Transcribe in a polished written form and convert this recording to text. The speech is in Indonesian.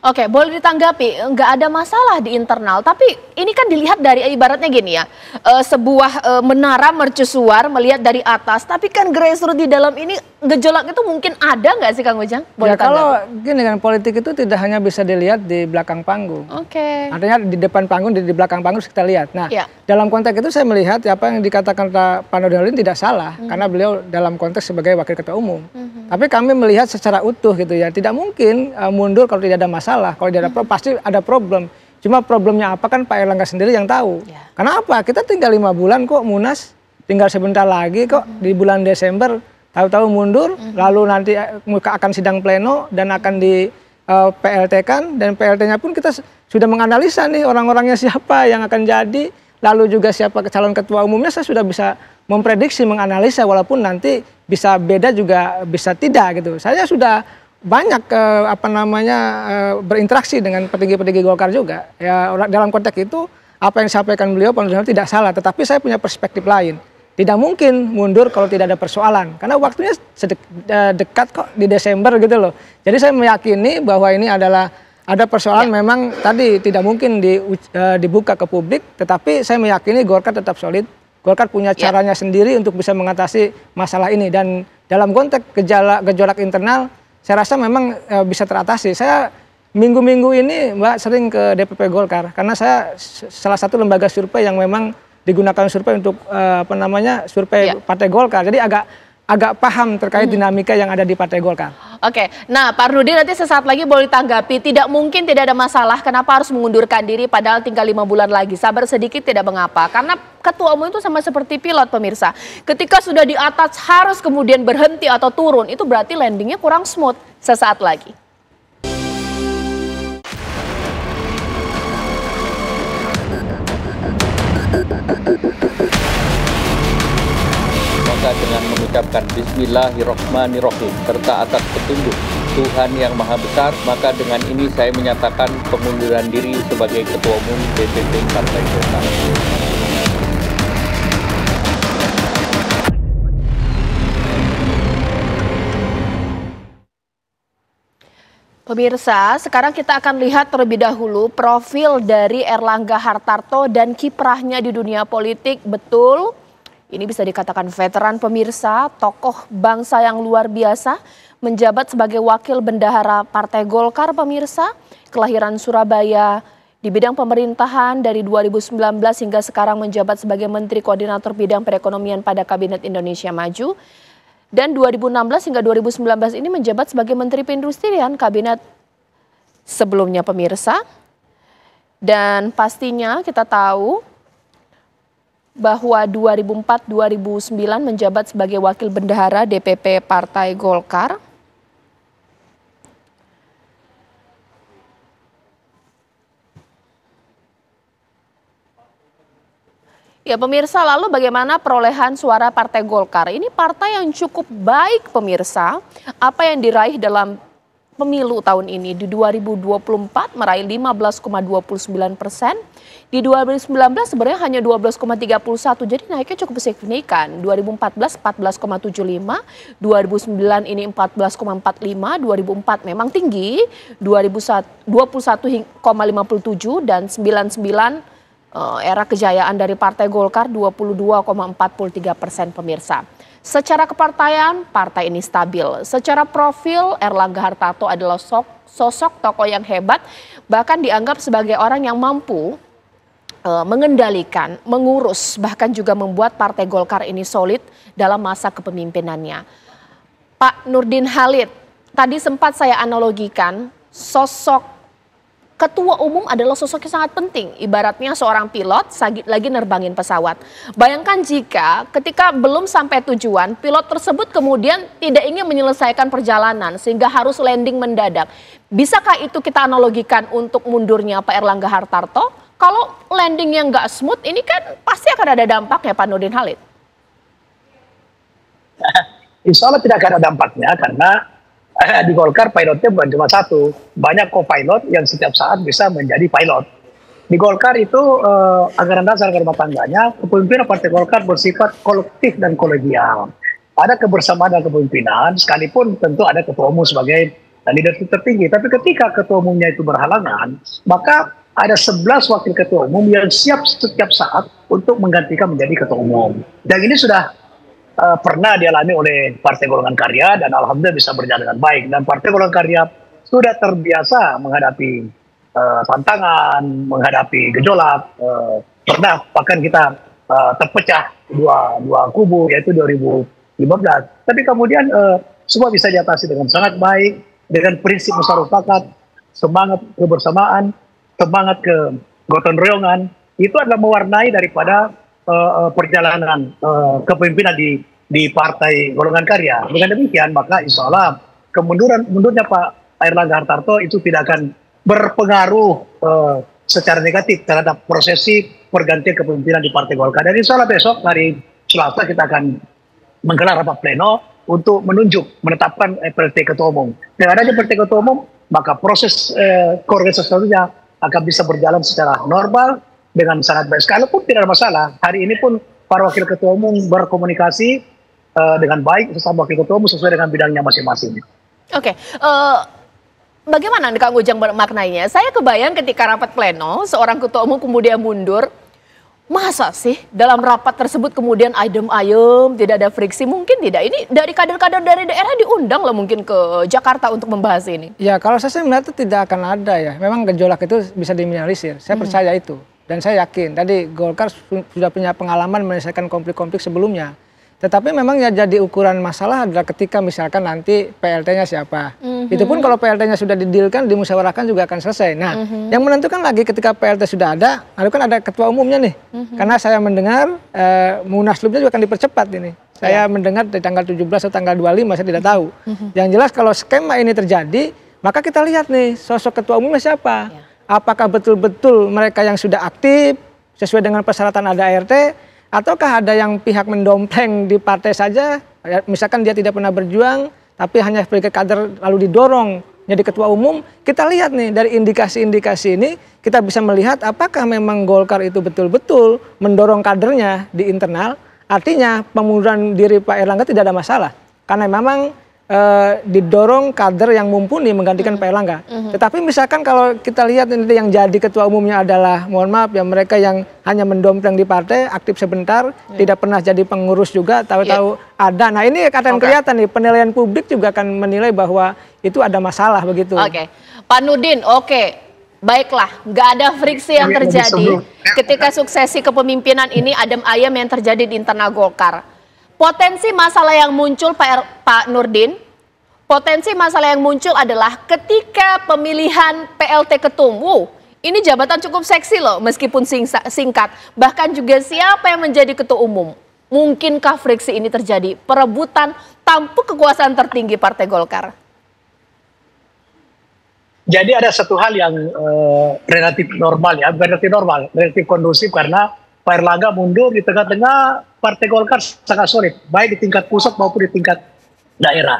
Oke, boleh ditanggapi, nggak ada masalah di internal, tapi ini kan dilihat dari ibaratnya gini ya, sebuah menara mercusuar melihat dari atas, tapi kan grassroots di dalam ini gejolak itu mungkin ada nggak sih Kang Ujang? Ya kalau gini kan, politik itu tidak hanya bisa dilihat di belakang panggung. Oke. Artinya di depan panggung, di belakang panggung kita lihat. Nah, dalam konteks itu saya melihat apa yang dikatakan Pak Nurdin tidak salah, karena beliau dalam konteks sebagai wakil ketua umum. Tapi kami melihat secara utuh gitu ya, tidak mungkin mundur kalau tidak ada masalah. Kalau tidak ada pasti ada problem. Cuma problemnya apa kan Pak Erlangga sendiri yang tahu. Karena apa? Kita tinggal 5 bulan kok Munas, tinggal sebentar lagi kok di bulan Desember. Tahu-tahu mundur, lalu nanti akan sidang pleno dan akan di PLT-kan, dan PLT-nya pun kita sudah menganalisa nih orang-orangnya siapa yang akan jadi, lalu juga siapa calon ketua umumnya saya sudah bisa memprediksi, menganalisa, walaupun nanti bisa beda juga bisa tidak gitu. Saya sudah banyak berinteraksi dengan petinggi-petinggi Golkar juga. Ya dalam konteks itu apa yang disampaikan beliau Pak Nurdin tidak salah, tetapi saya punya perspektif lain. Tidak mungkin mundur kalau tidak ada persoalan, karena waktunya dekat kok di Desember gitu loh. Jadi saya meyakini bahwa ini adalah ada persoalan memang tadi tidak mungkin dibuka ke publik, tetapi saya meyakini Golkar tetap solid. Golkar punya caranya sendiri untuk bisa mengatasi masalah ini, dan dalam konteks gejolak internal saya rasa memang bisa teratasi. Saya minggu-minggu ini Mbak sering ke DPP Golkar, karena saya salah satu lembaga survei yang memang digunakan survei untuk survei Partai Golkar. Jadi agak paham terkait dinamika yang ada di Partai Golkar. Oke, nah Pak Nurdin nanti sesaat lagi boleh tanggapi. Tidak mungkin tidak ada masalah, kenapa harus mengundurkan diri padahal tinggal 5 bulan lagi. Sabar sedikit tidak mengapa, karena ketua umum itu sama seperti pilot pemirsa. Ketika sudah di atas harus kemudian berhenti atau turun, itu berarti landingnya kurang smooth. Sesaat lagi. Maka dengan mengucapkan Bismillahirrahmanirrahim serta atas petunjuk Tuhan yang Maha Besar, maka dengan ini saya menyatakan pengunduran diri sebagai Ketua Umum DPP Partai Golkar. Pemirsa, sekarang kita akan lihat terlebih dahulu profil dari Erlangga Hartarto dan kiprahnya di dunia politik. Betul, ini bisa dikatakan veteran pemirsa, tokoh bangsa yang luar biasa, menjabat sebagai wakil bendahara Partai Golkar pemirsa, kelahiran Surabaya, di bidang pemerintahan dari 2019 hingga sekarang menjabat sebagai Menteri Koordinator Bidang Perekonomian pada Kabinet Indonesia Maju. Dan 2016 hingga 2019 ini menjabat sebagai Menteri Perindustrian Kabinet sebelumnya pemirsa. Dan pastinya kita tahu bahwa 2004-2009 menjabat sebagai Wakil Bendahara DPP Partai Golkar. Ya pemirsa, lalu bagaimana perolehan suara Partai Golkar? Ini partai yang cukup baik pemirsa. Apa yang diraih dalam pemilu tahun ini? Di 2024 meraih 15,29%. Di 2019 sebenarnya hanya 12,31, jadi naiknya cukup signifikan. 2014 14,75, 2009 ini 14,45, 2004 memang tinggi, 21,57 dan 99 era kejayaan dari Partai Golkar 22,43% pemirsa. Secara kepartaian, partai ini stabil. Secara profil, Erlangga Hartarto adalah sosok tokoh yang hebat, bahkan dianggap sebagai orang yang mampu mengendalikan, mengurus, bahkan juga membuat Partai Golkar ini solid dalam masa kepemimpinannya. Pak Nurdin Halid, tadi sempat saya analogikan, sosok Ketua Umum adalah sosok yang sangat penting, ibaratnya seorang pilot lagi nerbangin pesawat. Bayangkan jika ketika belum sampai tujuan, pilot tersebut kemudian tidak ingin menyelesaikan perjalanan sehingga harus landing mendadak. Bisakah itu kita analogikan untuk mundurnya Pak Erlangga Hartarto? Kalau landingnya nggak smooth, ini kan pasti akan ada dampaknya Pak Nurdin Halid. Insya Allah tidak akan ada dampaknya karena di Golkar pilotnya bukan cuma satu, banyak co-pilot yang setiap saat bisa menjadi pilot. Di Golkar itu anggaran dasar rumah tangganya, kepemimpinan Partai Golkar bersifat kolektif dan kolegial. Ada kebersamaan dan kepemimpinan, sekalipun tentu ada ketua umum sebagai dan leadership tertinggi. Tapi ketika ketua umumnya itu berhalangan, maka ada 11 wakil ketua umum yang siap setiap saat untuk menggantikan menjadi ketua umum. Dan ini sudah pernah dialami oleh Partai Golongan Karya dan alhamdulillah bisa berjalan dengan baik. Dan Partai Golongan Karya sudah terbiasa menghadapi tantangan, menghadapi gejolak. Pernah bahkan kita terpecah dua kubu, yaitu 2015. Tapi kemudian semua bisa diatasi dengan sangat baik, dengan prinsip musyawarah, semangat kebersamaan, semangat kegotong royongan. Itu adalah mewarnai daripada perjalanan kepemimpinan di Partai Golongan Karya. Dengan demikian, maka insya Allah mundurnya Pak Airlangga Hartarto itu tidak akan berpengaruh secara negatif terhadap prosesi pergantian kepemimpinan di Partai Golkar. Dan insya Allah besok hari Selasa kita akan menggelar rapat pleno untuk menetapkan PLT Ketua Umum. Dengan adanya PLT Ketua Umum, maka proses koordinasinya akan bisa berjalan secara normal dengan sangat baik. Sekalipun tidak ada masalah, hari ini pun para wakil ketua umum berkomunikasi dengan baik sesama wakil ketua umum sesuai dengan bidangnya masing-masing. Oke, bagaimana Kang Ujang bermaknanya? Saya kebayang ketika rapat pleno, seorang ketua umum kemudian mundur. Masa sih dalam rapat tersebut kemudian adem ayem, tidak ada friksi? Mungkin tidak. Ini dari kader-kader dari daerah diundang lah mungkin ke Jakarta untuk membahas ini. Ya kalau saya melihat itu tidak akan ada ya. Memang gejolak itu bisa diminimalisir. Saya percaya itu. Dan saya yakin tadi Golkar sudah punya pengalaman menyelesaikan konflik-konflik sebelumnya. Tetapi memang ya jadi ukuran masalah adalah ketika misalkan nanti PLT-nya siapa. Itu pun kalau PLT-nya sudah didilkan, dimusyawarahkan juga akan selesai. Nah, yang menentukan lagi ketika PLT sudah ada, lalu kan ada ketua umumnya nih. Karena saya mendengar Munaslupnya juga akan dipercepat ini. Saya mendengar di tanggal 17 atau tanggal 25, saya tidak tahu. Yang jelas kalau skema ini terjadi, maka kita lihat nih sosok ketua umumnya siapa. Apakah betul-betul mereka yang sudah aktif, sesuai dengan persyaratan ada ART, ataukah ada yang pihak mendompleng di partai saja, misalkan dia tidak pernah berjuang, tapi hanya sebagai kader lalu didorong jadi ketua umum. Kita lihat nih dari indikasi-indikasi ini, kita bisa melihat apakah memang Golkar itu betul-betul mendorong kadernya di internal, artinya pengunduran diri Pak Airlangga tidak ada masalah. Karena memang didorong kader yang mumpuni menggantikan Pak Airlangga. Tetapi misalkan kalau kita lihat nanti yang jadi ketua umumnya adalah, mohon maaf ya, mereka yang hanya mendompleng di partai, aktif sebentar, tidak pernah jadi pengurus juga, tahu-tahu ada. Nah ini akan kelihatan nih, penilaian publik juga akan menilai bahwa itu ada masalah begitu. Oke, Pak Nurdin, baiklah, nggak ada friksi yang terjadi ketika suksesi kepemimpinan ini adem ayem yang terjadi di internal Golkar. Potensi masalah yang muncul Pak Nurdin, potensi masalah yang muncul adalah ketika pemilihan PLT Ketum. Ini jabatan cukup seksi loh meskipun singkat. Bahkan juga siapa yang menjadi ketua umum. Mungkinkah friksi ini terjadi? Perebutan tampuk kekuasaan tertinggi Partai Golkar. Jadi ada satu hal yang relatif normal ya, relatif kondusif karena Pak Airlangga mundur di tengah-tengah Partai Golkar sangat solid, baik di tingkat pusat maupun di tingkat daerah.